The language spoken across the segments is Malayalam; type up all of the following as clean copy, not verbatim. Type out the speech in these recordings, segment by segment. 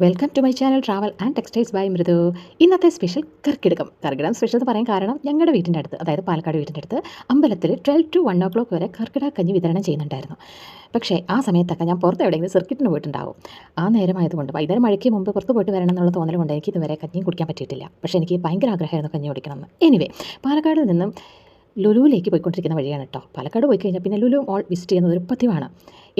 Welcome to my channel travel and textiles by Mridu. ഇന്നത്തെ സ്പെഷ്യൽ കർക്കിടകം സ്പെഷ്യൽ എന്ന് പറയാൻ കാരണം ഞങ്ങളുടെ വീട്ടിൻ്റെ അടുത്ത്, അതായത് പാലക്കാട് വീട്ടിൻ്റെ അടുത്ത് അമ്പലത്തിൽ 12 to 1 o'clock വരെ കർക്കിടക കഞ്ഞി വിതരണം ചെയ്യുന്നുണ്ടായിരുന്നു. പക്ഷേ ആ സമയത്തൊക്കെ ഞാൻ പുറത്ത് എവിടെയെങ്കിലും സർക്കിറ്റിന് പോയിട്ടുണ്ടാവും. ആ നേരമായതുകൊണ്ട് വൈകുന്നേരം മഴയ്ക്ക് മുമ്പ് പുറത്ത് പോയിട്ട് വരണം എന്നുള്ള തോന്നൽ കൊണ്ട് എനിക്ക് ഇതുവരെ കഞ്ഞിയും കുടിക്കാൻ പറ്റിയിട്ടില്ല. പക്ഷേ എനിക്ക് ഭയങ്കര ആഗ്രഹമായിരുന്നു കഞ്ഞി കുടിക്കണമെന്ന്. എനിവേ, പാലക്കാട് നിന്നും ലുലുവിലേക്ക് പോയിക്കൊണ്ടിരിക്കുന്ന വഴിയാണ് കേട്ടോ. പാലക്കാട് പോയി കഴിഞ്ഞാൽ പിന്നെ ലുലു മോൾ വിസിറ്റ് ചെയ്യുന്നത് ഒരു പതിവാണ്.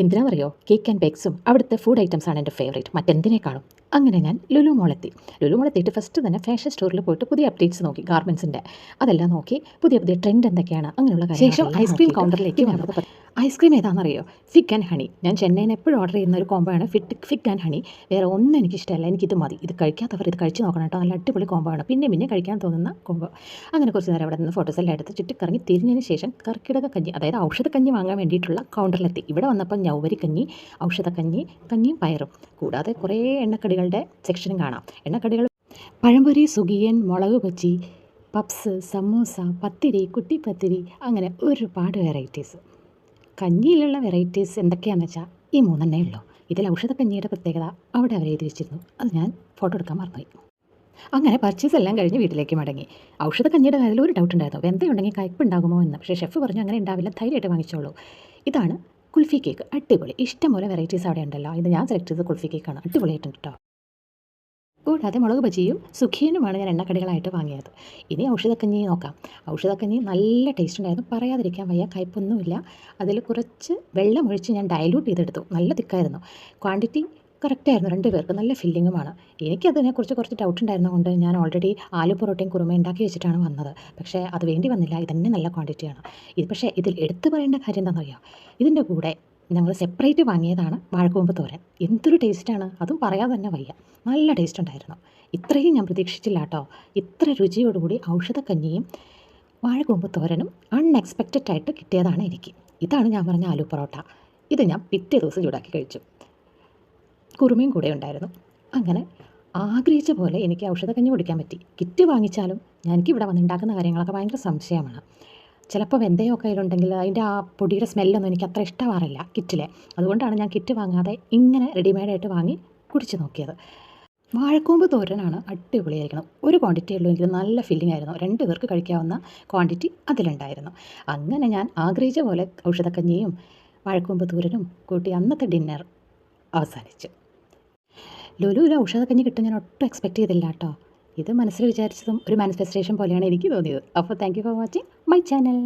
എന്തിനാണെന്നറിയോ? കേക്ക് ആൻഡ് ബേക്സും അവിടുത്തെ ഫുഡ് ഐറ്റംസാണ് എൻ്റെ ഫേവറേറ്റ്, മറ്റെന്തിനേക്കാളും. അങ്ങനെ ഞാൻ ലുലു മോളെത്തിയിട്ട് ഫസ്റ്റ് തന്നെ ഫാഷൻ സ്റ്റോറിൽ പോയിട്ട് പുതിയ അപ്ഡേറ്റ്സ് നോക്കി, ഗാർമെൻസിൻ്റെ അതെല്ലാം നോക്കി, പുതിയ ട്രെൻഡ് എന്തൊക്കെയാണ് അങ്ങനെയുള്ള കാര്യം. ശേഷം ഐസ്ക്രീം കൗണ്ടറിലേക്ക് വന്നത്. ഐസ്ക്രീം ഏതാണെന്നറിയോ? Fig and honey. ഞാൻ ചെന്നൈയിൽ നിന്ന് എപ്പോഴും ഓർഡർ ചെയ്യുന്ന ഒരു കോംബോ ആണ് ഫിഗ് ആൻഡ് ഹണി. വേറെ ഒന്നും എനിക്കിഷ്ടമല്ല, എനിക്കിത് മതി. ഇത് കഴിക്കാത്തവർ ഇത് കഴിച്ച് നോക്കണം കേട്ടോ, നല്ല അടിപൊളി കോംബോ ആണ്. പിന്നെ കഴിക്കാൻ തോന്നുന്ന കോംബോ. അങ്ങനെ കുറച്ച് നേരം അവിടെ നിന്ന് ഫോട്ടോസ് എല്ലാം എടുത്ത് ചുറ്റിക്കറങ്ങി തിരിഞ്ഞതിന് ശേഷം കർക്കിടക കഞ്ഞി, അതായത് ഔഷധക്കഞ്ഞി വാങ്ങാൻ വേണ്ടിയിട്ടുള്ള കൗണ്ടറിലെത്തി. ഇവിടെ വന്നപ്പോൾ ഞൗവരിക്കഞ്ഞി, കഞ്ഞിയും പയറും കൂടാതെ കുറേ എണ്ണക്കടികളുടെ സെക്ഷനും കാണാം. എണ്ണക്കടികൾ പഴംപൊരി, സുഗിയൻ, മുളക് ബജി, പപ്സ്, സമൂസ, പത്തിരി, കുട്ടിപ്പത്തിരി, അങ്ങനെ ഒരുപാട് വെറൈറ്റീസ്. കഞ്ഞിയിലുള്ള വെറൈറ്റീസ് എന്തൊക്കെയാണെന്ന് വെച്ചാൽ ഈ മൂന്നെണ്ണേ ഉള്ളൂ. ഇതിൽ ഔഷധക്കഞ്ഞിയുടെ പ്രത്യേകത അവിടെ അവർ എഴുതി വെച്ചിരുന്നു, അത് ഞാൻ ഫോട്ടോ എടുക്കാൻ മറന്നുപോയി. അങ്ങനെ പർച്ചേസ് എല്ലാം കഴിഞ്ഞ് വീട്ടിലേക്ക് മടങ്ങി. ഔഷധക്കഞ്ഞിയുടെ കാര്യത്തിൽ ഒരു ഡൗട്ട് ഉണ്ടായിരുന്നു, വെന്തയുണ്ടെങ്കിൽ കയ്പുണ്ടാകുമോ എന്ന്. പക്ഷേ ഷെഫ് പറഞ്ഞു അങ്ങനെ ഉണ്ടാവില്ല, ധൈര്യമായിട്ട് വാങ്ങിച്ചോളൂ. ഇതാണ് കുൽഫി കേക്ക്, അടിപൊളി. ഇഷ്ടംപോലെ വെറൈറ്റീസ് അവിടെ ഉണ്ടല്ലോ. ഇത് ഞാൻ സെലക്ട് ചെയ്തത് കുൽഫി കേക്കാണ്, അടിപൊളിയായിട്ടുണ്ട് കേട്ടോ. കൂടാതെ മുളക് ബജിയും സുഖിയനുമാണ് ഞാൻ എണ്ണക്കടികളായിട്ട് വാങ്ങിയത്. ഇനി ഔഷധക്കഞ്ഞി നോക്കാം. ഔഷധക്കഞ്ഞി നല്ല ടേസ്റ്റ് ഉണ്ടായിരുന്നു, പറയാതിരിക്കാൻ വയ്യ. കയ്പൊന്നുമില്ല. അതിൽ കുറച്ച് വെള്ളം ഒഴിച്ച് ഞാൻ ഡയലൂട്ട് ചെയ്തെടുത്തു. നല്ല തിക്കായിരുന്നു. ക്വാണ്ടിറ്റി കറക്റ്റായിരുന്നു, 2 പേർക്ക് നല്ല ഫില്ലിങ്ങുമാണ്. എനിക്കതിനെക്കുറിച്ച് കുറച്ച് ഡൗട്ട് ഉണ്ടായിരുന്നതുകൊണ്ട് ഞാൻ ഓൾറെഡി ആലു പൊറോട്ടയും കുറുമ ഉണ്ടാക്കി വെച്ചിട്ടാണ് വന്നത്. പക്ഷേ അത് വേണ്ടി വന്നില്ല, ഇതന്നെ നല്ല ക്വാണ്ടിറ്റിയാണ്. പക്ഷേ ഇതിൽ എടുത്തു പറയേണ്ട കാര്യം എന്താണെന്നറിയാം? ഇതിൻ്റെ കൂടെ ഞങ്ങൾ സെപ്പറേറ്റ് വാങ്ങിയതാണ് വാഴക്കൂമ്പ് തോരൻ. എന്തൊരു ടേസ്റ്റാണ്, അതും പറയാതെ തന്നെ വയ്യ. നല്ല ടേസ്റ്റ് ഉണ്ടായിരുന്നു. ഇത്രയും ഞാൻ പ്രതീക്ഷിച്ചില്ല കേട്ടോ. ഇത്ര രുചിയോടുകൂടി ഔഷധക്കഞ്ഞിയും വാഴക്കൂമ്പ് തോരനും അൺഎക്സ്പെക്റ്റഡ് ആയിട്ട് കിട്ടിയതാണ് എനിക്ക്. ഇതാണ് ഞാൻ പറഞ്ഞ ആലു പൊറോട്ട. ഇത് ഞാൻ പിറ്റേ ദിവസം ചൂടാക്കി കഴിച്ചു. കുറുമയും കൂടെ ഉണ്ടായിരുന്നു. അങ്ങനെ ആഗ്രഹിച്ച പോലെ എനിക്ക് ഔഷധക്കഞ്ഞി കുടിക്കാൻ പറ്റി. കിറ്റ് വാങ്ങിച്ചാലും എനിക്കിവിടെ വന്നുണ്ടാക്കുന്ന കാര്യങ്ങളൊക്കെ ഭയങ്കര സംശയമാണ്. ചിലപ്പോൾ വെന്തയമൊക്കെ അതിലുണ്ടെങ്കിൽ അതിൻ്റെ ആ പൊടിയുടെ സ്മെല്ലൊന്നും എനിക്ക് അത്ര ഇഷ്ടമാറില്ല കിറ്റിലെ. അതുകൊണ്ടാണ് ഞാൻ കിറ്റ് വാങ്ങാതെ ഇങ്ങനെ റെഡിമെയ്ഡായിട്ട് വാങ്ങി കുടിച്ച് നോക്കിയത്. വാഴക്കൂമ്പ് തോരനാണ് അടിപൊളിയായിരിക്കണം. ഒരു ക്വാണ്ടിറ്റി ഉള്ളൂവെങ്കിലും നല്ല ഫില്ലിംഗ് ആയിരുന്നു. 2 പേർക്ക് കഴിക്കാവുന്ന ക്വാണ്ടിറ്റി അതിലുണ്ടായിരുന്നു. അങ്ങനെ ഞാൻ ആഗ്രഹിച്ച പോലെ ഔഷധക്കഞ്ഞിയും വാഴക്കൂമ്പ് തോരനും കൂട്ടി അന്നത്തെ ഡിന്നർ അവസാനിച്ചു. ലുലുവിൽ ഔഷധക്കഞ്ഞി കിട്ടും ഞാൻ ഒട്ടും എക്സ്പെക്റ്റ് ചെയ്തില്ല കേട്ടോ. ഇത് മനസ്സിൽ വിചാരിച്ചതും ഒരു മാനിഫെസ്റ്റേഷൻ പോലെയാണ് എനിക്ക് തോന്നിയത്. അപ്പോൾ thank you for watching my channel.